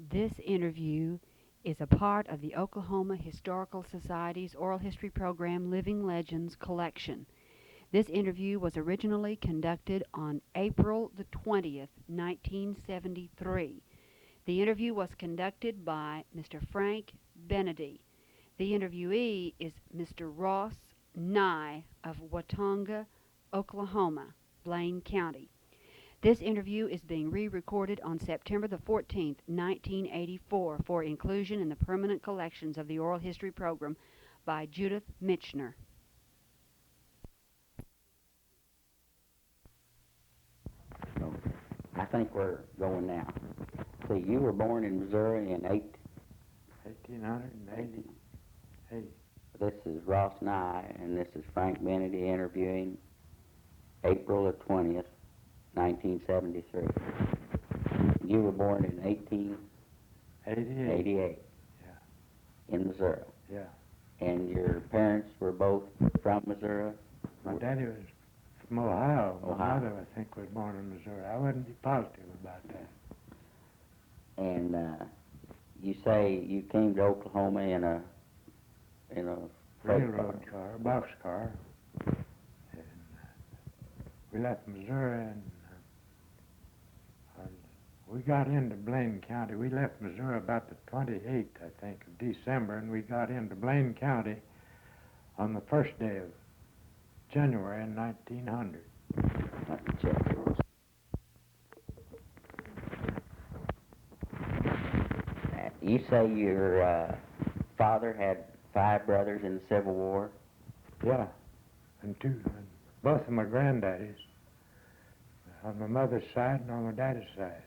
This interview is a part of the Oklahoma Historical Society's oral history program Living Legends collection. This interview was originally conducted on April the 20th, 1973. The interview was conducted by Mr. Frank Benneda. The interviewee is Mr. Ross Nigh of Watonga, Oklahoma, Blaine County. This interview is being re-recorded on September the 14th, 1984 for inclusion in the permanent collections of the Oral History Program by Judith Michener. I think we're going now. See, you were born in Missouri in 1880. This is Ross Nigh, and this is Frank Benneda interviewing April the 20th, 1973. You were born in 1888 Yeah. in Missouri. Yeah. And your parents were both from Missouri? My daddy was from Ohio. My Ohio. mother, I think, was born in Missouri. I wouldn't be positive about that. And you say you came to Oklahoma in a Railroad car, a box car. And we left Missouri and we got into Blaine County. We left Missouri about the 28th, I think, of December, and we got into Blaine County on the first day of January in 1900. Let me check. You say your father had 5 brothers in the Civil War? Yeah, and both of my granddaddies, on my mother's side and on my daddy's side.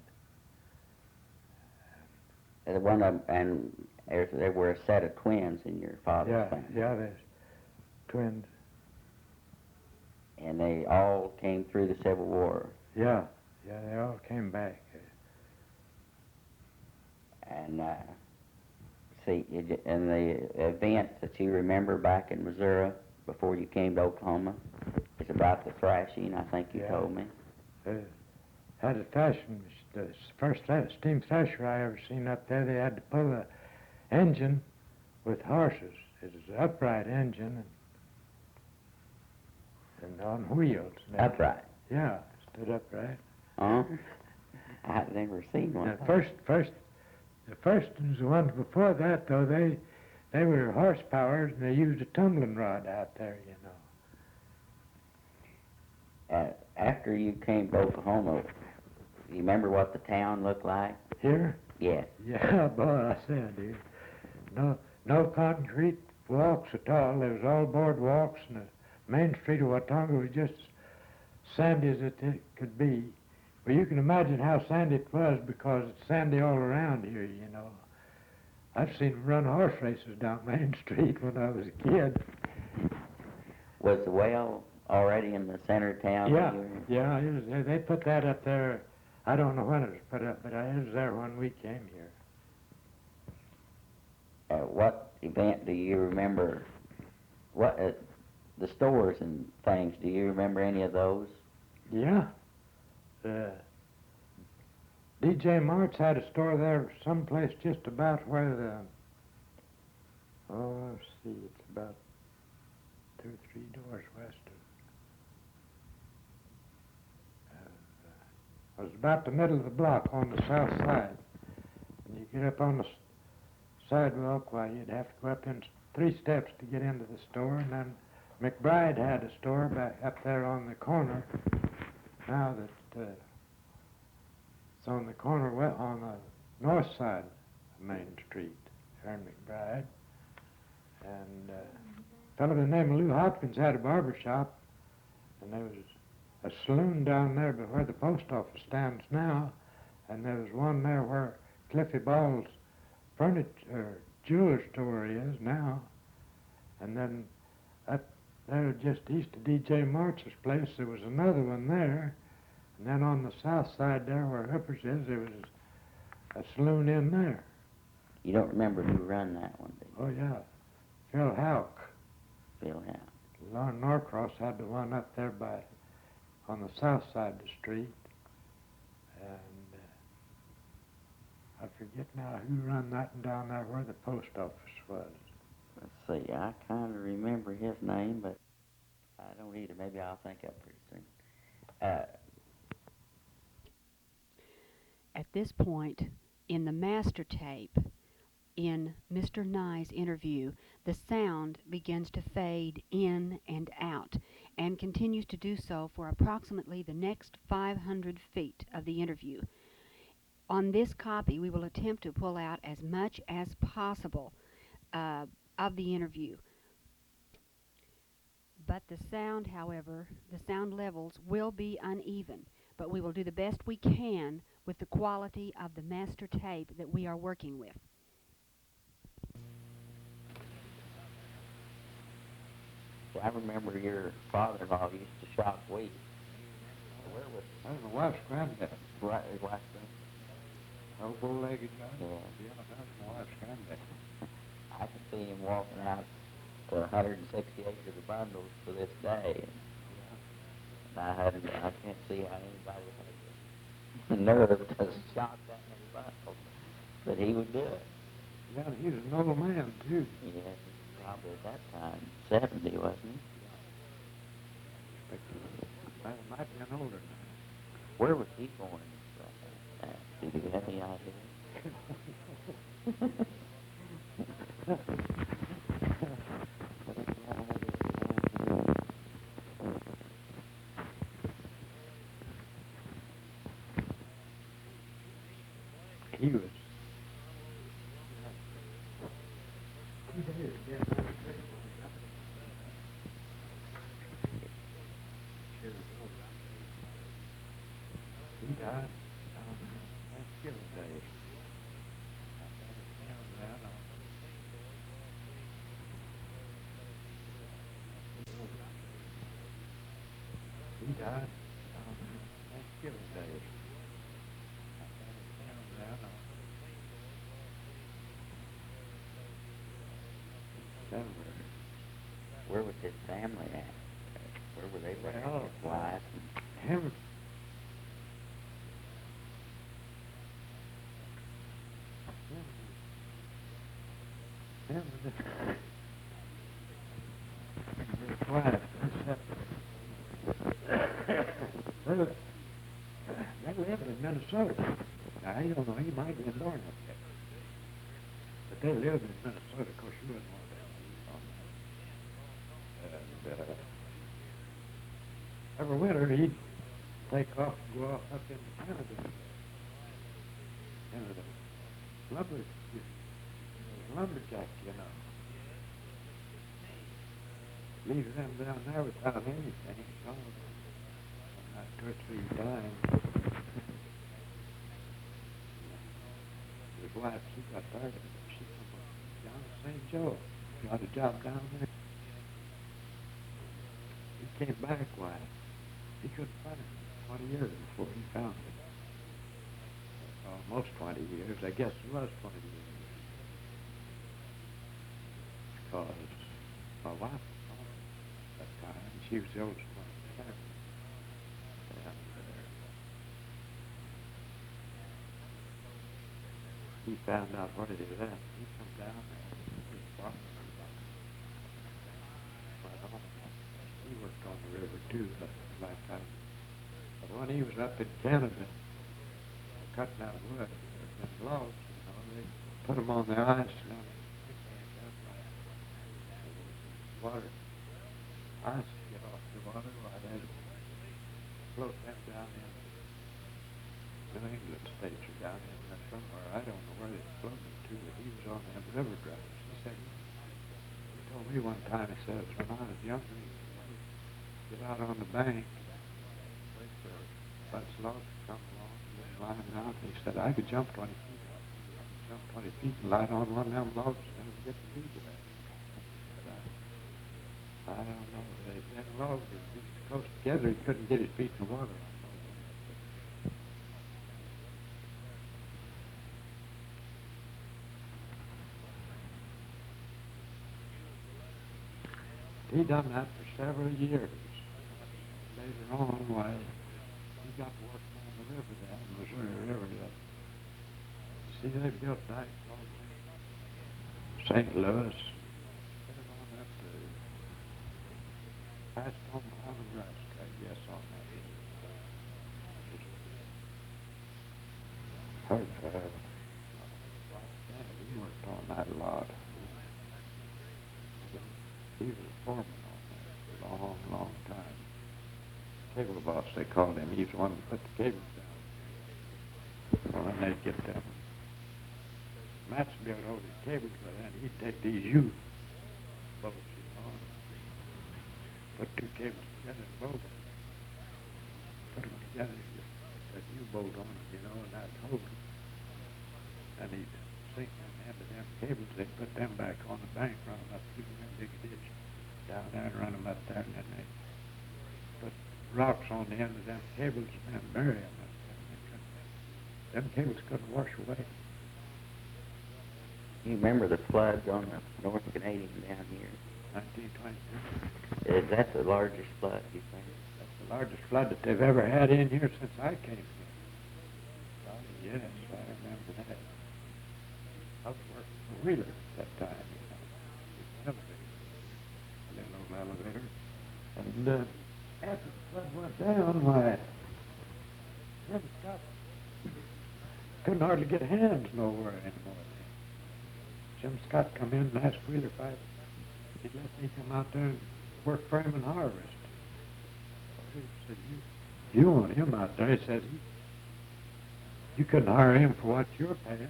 One of them, and there were a set of twins in your father's family. Yeah, there's twins. And they all came through the Civil War. Yeah, they all came back. And see, and the event that you remember back in Missouri before you came to Oklahoma is about the thrashing, I think you told me. Had a thrashing, the first steam thresher I ever seen up there. They had to pull the engine with horses. It was an upright engine and on wheels. Upright? Yeah, stood upright. Oh, I've never seen one. The first ones, the ones before that, though, they were horsepower, and they used a tumbling rod out there, you know. After you came to Oklahoma, you remember what the town looked like? Here? Yes. Yeah, boy, I say I do. No concrete walks at all. There was all boardwalks, and the main street of Watonga was just sandy as it could be. Well, you can imagine how sandy it was because it's sandy all around here, you know. I've seen them run horse races down Main Street when I was a kid. Was the well already in the center of town? Yeah, they put that up there. I don't know when it was put up, but it was there when we came here. What event do you remember? What the stores and things? Do you remember any of those? Yeah. DJ Mart's had a store there someplace just about where let's see, it's about 2 or 3 doors west of, it was about the middle of the block on the south side. And you get up on the sidewalk, why, you'd have to go up in 3 steps to get into the store, and then McBride had a store back up there on the corner. Now that it's on the corner on the north side of Main Street, there in McBride. And a fellow by the name of Lou Hopkins had a barber shop, and there was a saloon down there by where the post office stands now, and there was one there where Cliffy Ball's jeweler store is now. And then up there just east of DJ March's place, there was another one there. And then on the south side there where Hooper's is, there was a saloon in there. You don't remember who run that one, do you? Oh, yeah. Phil Houck. Phil Houck. Lon Norcross had the one up there on the south side of the street. And I forget now who run that one down there where the post office was. Let's see, I kind of remember his name, but I don't either. Maybe I'll think up pretty soon. At this point, in the master tape, in Mr. Nigh's interview, the sound begins to fade in and out and continues to do so for approximately the next 500 feet of the interview. On this copy, we will attempt to pull out as much as possible of the interview. But the sound, however, the sound levels will be uneven, but we will do the best we can with the quality of the master tape that we are working with. I remember your father-in-law used to shop wheat. Where was That was my wife's granddad. right, his wife's name? Old bow-legged guy. Yeah. Yeah, that was my wife's granddad. I can see him walking out to 168 of the bundles to this day. And I can't see how anybody had the nerve to shop that many bundles, but he would do it. Yeah, he was an old man, too. Yeah, he was probably at that time 70, wasn't he? That might be an older man. Where was he born? Do you have any idea? He was. He died on Thanksgiving Day. He died on Thanksgiving Day. Where was his family at? Where were they raised? Well, His wife? Him. His wife. They lived in Minnesota. Now, I don't know, he might have been born up there. But they lived in Minnesota. Of course, you wouldn't want that. And every winter, he'd take off and go off up into Canada. And lumberjack, you know. Leave them down there without anything. So, not 2 or 3 times. His wife, she got tired of it. She come down to St. Joe. Got a job down there. He came back, why? He couldn't find it for 20 years before he found it. Almost 20 years. I guess it was 20 years. Because my wife was on at that time. She was the oldest one in the family. And he found out what it is at. He come down there. He worked on the river too last time. But when he was up in Canada, cutting out wood and logs, you know, they put them on the ice and water. Ice get off the water, why they float them down in New England states or down in there somewhere. I don't know where they floated to, but he was on them river drives. He said, he told me one time, he says, when I was younger, he'd get out on the bank, wait for a bunch of logs to come along, and line out. He said, I could jump 20 feet. I could jump 20 feet and light on one of them logs and never get the people back. I don't know. That log was close together. He couldn't get his feet in the water. He done that for several years. Later on, why, he got working on the river there, the Missouri River, that See, they built dikes all over St. Louis. Put it on up to past Omaha, Nebraska, I guess, on that. He worked on that a lot. He was a foreman on that for a long, long time. Cable boss, they called him. He was the one who put the cables down. Well, then they'd get them mats built over the cables, but then he'd take these U-bolts, put two cables together and bolt them. Put them together, that U-bolt on them, and that'd hold them. And he'd sink them into them cables. They'd put them back on the bank, run them up through that big ditch down there and run them up there, and then they put rocks on the end of them cables and then bury them. Them cables couldn't wash away. You remember the floods on the North Canadian down here? 1922. Is that the largest flood, you think? That's the largest flood that they've ever had in here since I came here. Oh, yes, I remember that. I was working for Wheeler at that time, elevator, a little old elevator. And after the flood went down, why, Jim Scott couldn't hardly get hands nowhere anymore. Jim Scott come in and asked Wheeler if he'd let me come out there and work for him and harvest. He said, you want him out there? He said, you couldn't hire him for what you're paying.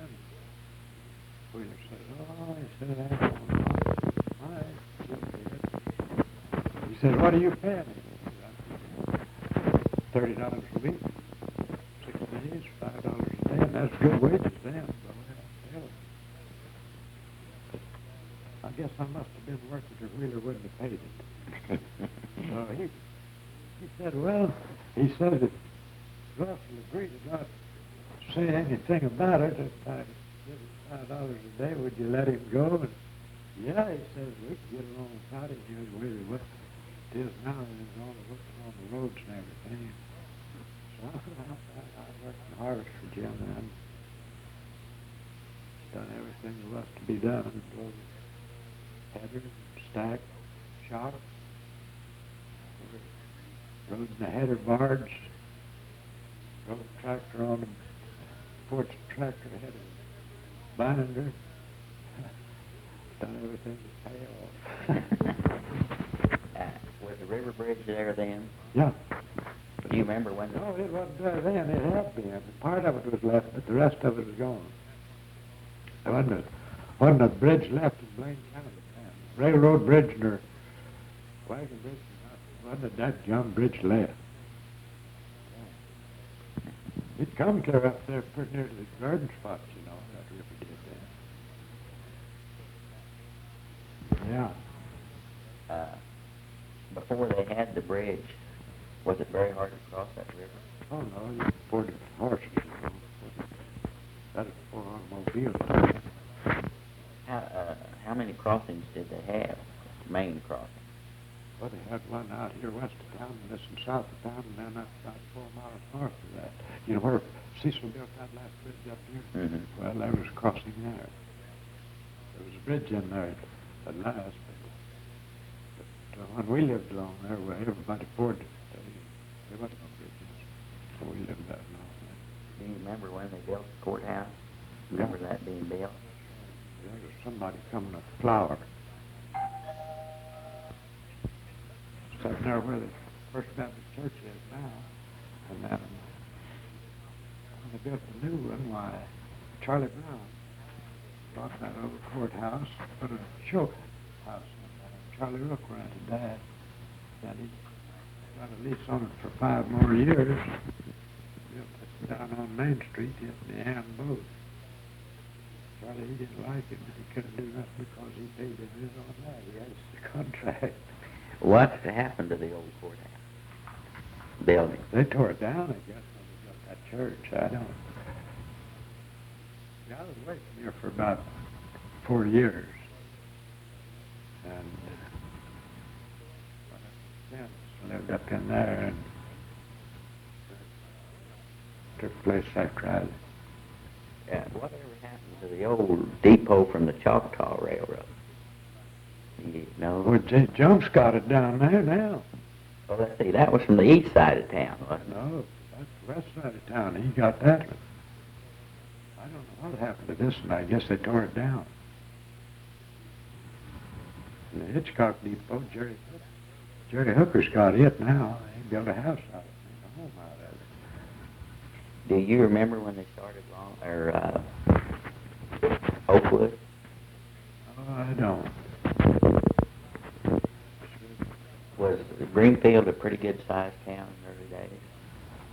Wheeler said, oh, he said, I don't know. All right, Jim did. He said, what are you paying him? $30 a week, 6 days, $5 a day, and that's good wages then. I guess I must have been working or Wheeler wouldn't have paid it. So he said, well, he said that Russ will agree to not say anything about it. If I give him $5 a day, would you let him go? And yeah, he says, we can get along without him. He was really what it is now. He's on the roads and everything. So I worked in harvest for Jim and done everything there was to be done. Header, stack, shop, rode in the header barge, rode a tractor on the porch tractor, had a binder, done everything to pay off. Was the river bridge there then? Yeah. Do you remember when? No, it wasn't there then. It had been. Part of it was left, but the rest of it was gone. There wasn't a bridge left in Blaine County. Railroad bridge nor wagon bridge, wasn't that jump bridge left. It come clear up there pretty near to the garden spots, that river did there. Yeah. Before they had the bridge, was it very hard to cross that river? Oh no, you boarded horses, That was before automobiles. How many crossings did they have? Main crossing? Well, they had one out here west of town, and this in south of town, and then up about 4 miles north of that. You know where Cecil built that last bridge up here? Mm-hmm. Well, there was a crossing there. There was a bridge in there at last, but when we lived along there, where everybody poured, there wasn't no bridges. So we lived that long. Do you remember when they built the courthouse? Remember that being built? There was somebody coming up flower. Sitting there where the First Baptist Church is now. And then when they built the new one, why, Charlie Brown bought that old courthouse, put a show house in there. Charlie Rook rented that. Then he got a lease on it for 5 more years. Built it down on Main Street in the Ann Boat. Charlie, he didn't like it, but he couldn't do nothing because he paid his on that. He has the contract. What happened to the old courthouse building? They tore it down, I guess, when they built that church. I don't. Yeah, I was away from here for about 4 years. And I lived up in there and took place after I Whatever happened to the old depot from the Choctaw Railroad? You know? Well, Jump's got it down there now. Well, let's see, that was from the east side of town, wasn't it? No, that's the west side of town. He got that one. I don't know what happened to this one. I guess they tore it down. And the Hitchcock Depot, Jerry Hooker's got it now. He built a house out of it, made a home out of it. Do you remember when they started Oakwood? Oh, I don't. Was Greenfield a pretty good-sized town in the early days?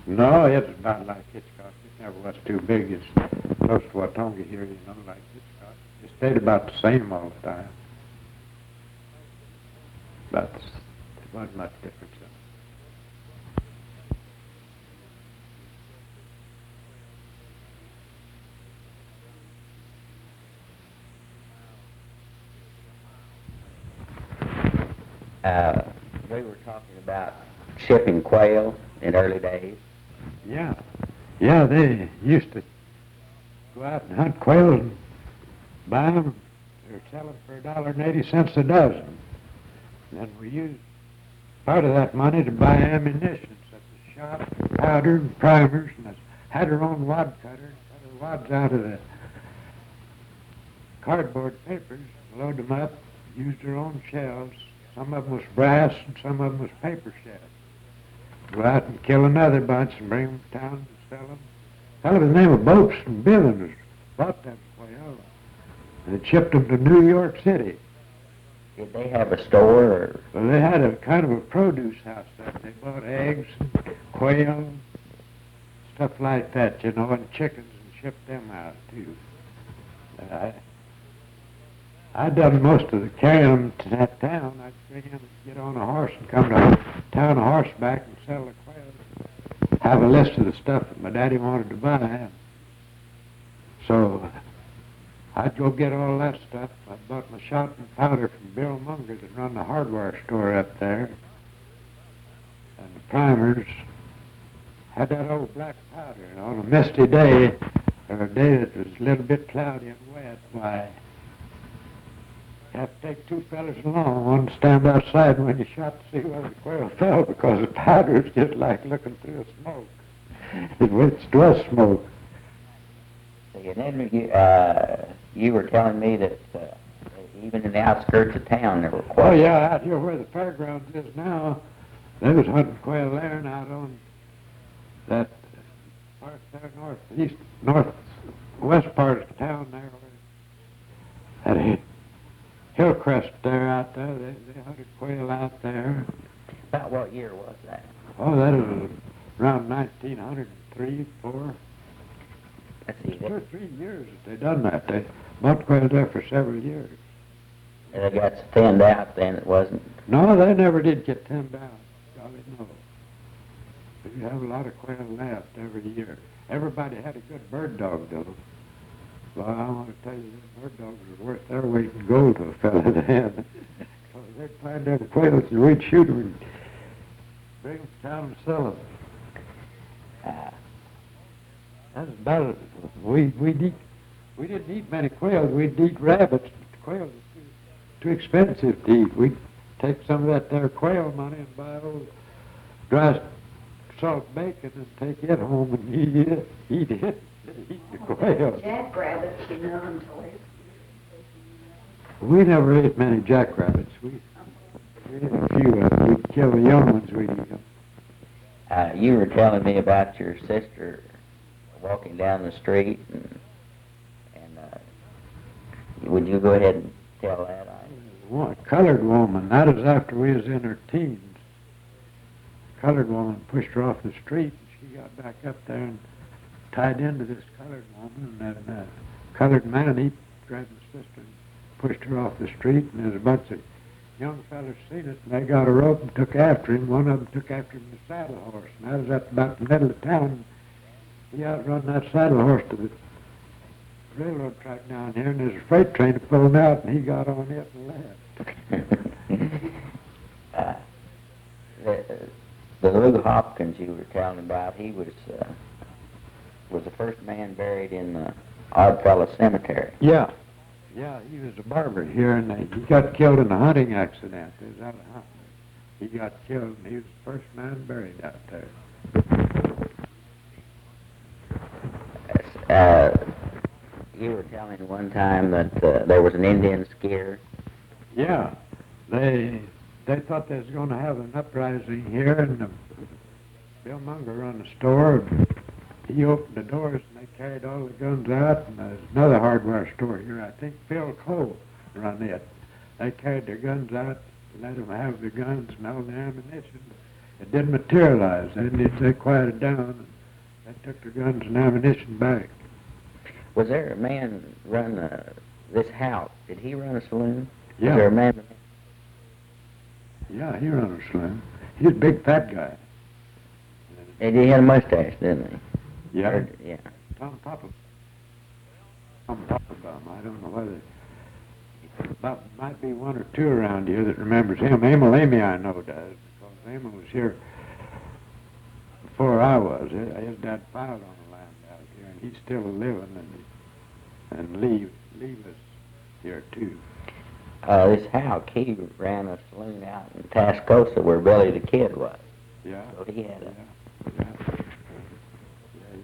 No, it's not like Hitchcock. It never was too big. It's close to Watonga here, you know, like Hitchcock. It stayed about the same all the time. But there wasn't much difference in We were talking about shipping quail in early days. Yeah. Yeah, they used to go out and hunt quails and buy them or sell them for $1.80 a dozen. And then we used part of that money to buy ammunition, such as shot, powder, and primers, and had our own wad cutter, cut our wads out of the cardboard papers, load them up, used our own shells. Some of them was brass and some of them was paper shells. Go out and kill another bunch and bring them to town and sell them. A fellow by the name of Boats and Billings bought them quail and shipped them to New York City. Did they have a store? Or? Well, they had a kind of a produce house there. They bought eggs, quail, stuff like that, you know, and chickens, and shipped them out too. I done most of the carrying them to that town. I'd bring in, get on a horse and come to town a horseback and sell the quail. Have a list of the stuff that my daddy wanted to buy. So I'd go get all that stuff. I bought my shot and powder from Bill Munger that run the hardware store up there. And the primers. Had that old black powder. And on a misty day, or a day that was a little bit cloudy and wet, why, you have to take two fellas along, one to stand outside when you shot to see where the quail fell, because the powder is just like looking through a smoke. It was smoke. And then you were telling me that even in the outskirts of town there were quail. Oh yeah, out here where the fairgrounds is now, they was hunting quail there, and out on that part there northwest part of town there, that Hillcrest there out there, they hunted quail out there. About what year was that? Oh, that was around 1903, 4. Let's see. 2 or 3 years that they done that. They bought quail there for several years. And they got thinned out then, it wasn't? No, they never did get thinned out. Golly, no. But you have a lot of quail left every year. Everybody had a good bird dog, though. Well, I want to tell you, the bird dogs are worth their weight in gold to a fellow then. So they'd find them quails and we'd shoot them and bring them to town and sell them. That's about it. We didn't eat many quails. We'd eat rabbits. But quails were too expensive to eat. We'd take some of that there quail money and buy old dry salt bacon and take it home and eat it. Eat the quail. Jackrabbits, you know, until We never ate many jackrabbits. We ate a few of them. We'd kill the young ones. We'd eat them. You were telling me about your sister walking down the street, and would you go ahead and tell that? A colored woman. That was after we was in her teens. A colored woman pushed her off the street, and she got back up there and tied into this colored woman, and then a colored man, he grabbed my sister and pushed her off the street, and there's a bunch of young fellas seen it, and they got a rope and took after him. One of them took after him in a saddle horse, and that was at about the middle of town. He outrun that saddle horse to the railroad track down here, and there's a freight train pulling out, and he got on it and left. The Lou Hopkins you were telling about, he was the first man buried in the Oddfellow Cemetery. Yeah. Yeah, he was a barber here, and he got killed in a hunting accident. He was out hunting. He got killed, and he was the first man buried out there. You were telling one time that there was an Indian scare. Yeah, they thought they was going to have an uprising here, and Bill Munger run the store. And he opened the doors, and they carried all the guns out. And there's another hardware store here. I think Phil Cole run it. They carried their guns out, let them have the guns and all the ammunition. It didn't materialize. They quieted down, and they took their guns and ammunition back. Was there a man run this house? Did he run a saloon? Yeah. Was there a man? Yeah, he ran a saloon. He's a big fat guy. And he had a mustache, didn't he? Yeah. Yeah. Tom Papa. I don't know whether. Might be one or two around here that remembers him. Emil Amy I know does, because Emil was here before I was. His dad filed on the land out here, and he's still living, and leave us here too. This Houck, he ran a saloon out in Tascosa where Billy the Kid was. Yeah. So he had a... Yeah, he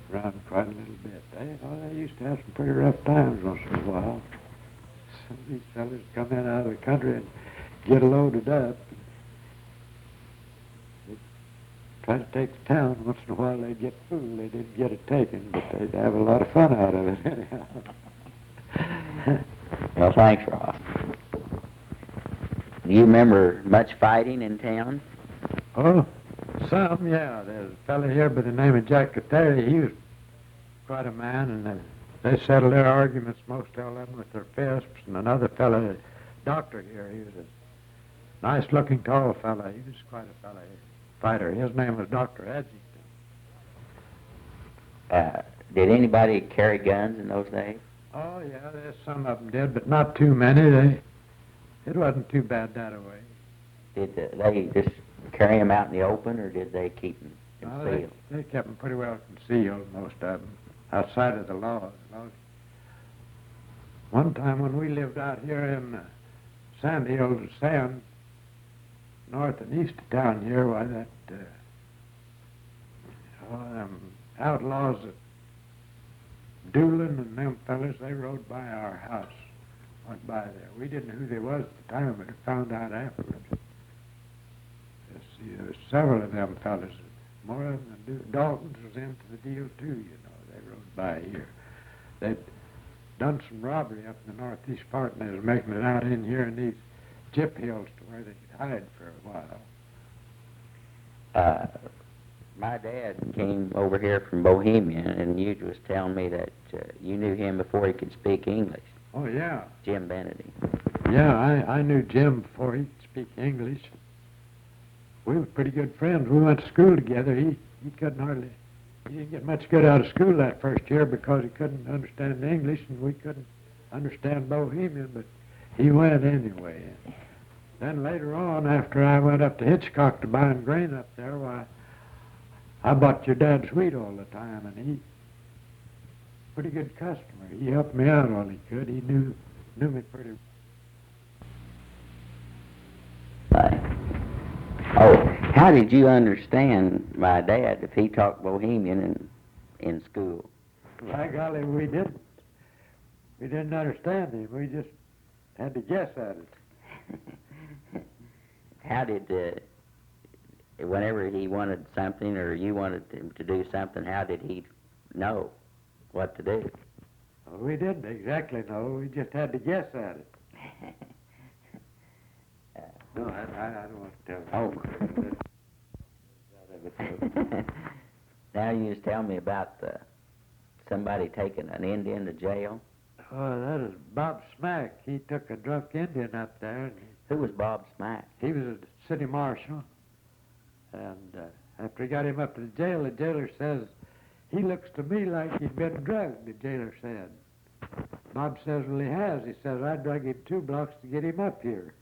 ran quite a little bit. They used to have some pretty rough times once in a while. Some of these fellas come in out of the country and get loaded up. They'd try to take the town. Once in a while they'd get food. They didn't get it taken, but they'd have a lot of fun out of it anyhow. Well, thanks, Ross. Do you remember much fighting in town? Oh, some, yeah. There's a fellow here by the name of Jack Kateri. He was quite a man, and they settled their arguments, most of them, with their fists. And another fellow, a doctor here, he was a nice-looking, tall fellow. He was quite a fellow, fighter. His name was Dr. Edgington. Did anybody carry guns in those days? Oh, yeah, some of them did, but not too many. It wasn't too bad that way. Did they just carry them out in the open, or did they keep them concealed? They kept them pretty well concealed, most of them, outside of the law. One time when we lived out here in Sand Hills of Sand, north and east of town here, why that outlaws that Doolin and them fellas, they rode by our house, went by there. We didn't know who they was at the time, but we found out afterwards. There was several of them fellas. More of them than Dalton's was into the deal too, you know. They rode by here. They'd done some robbery up in the northeast part, and they was making it out in here in these chip hills to where they could hide for a while. My dad came over here from Bohemia, and you was telling me that you knew him before he could speak English. Oh, yeah. Jim Benneda. Yeah, I knew Jim before he could speak English. We were pretty good friends. We went to school together. He didn't get much good out of school that first year because he couldn't understand English, and we couldn't understand Bohemian, but he went anyway. Then later on, after I went up to Hitchcock to buy grain up there, why, I bought your dad's wheat all the time, and he, pretty good customer. He helped me out all he could. He knew me pretty well. Oh, how did you understand my dad if he talked Bohemian in school? By golly, we didn't. We didn't understand him. We just had to guess at it. How did, whenever he wanted something or you wanted him to do something, how did he know what to do? Well, we didn't exactly know. We just had to guess at it. No, I don't want to tell you. Oh. Now you just tell me about somebody taking an Indian to jail. Oh, that is Bob Smack. He took a drunk Indian up there. And Who was Bob Smack? he was a city marshal. And after he got him up to the jailer says, "He looks to me like he'd been drugged," the jailer said. Bob says, "Well, he has." He says, "I drug him 2 blocks to get him up here."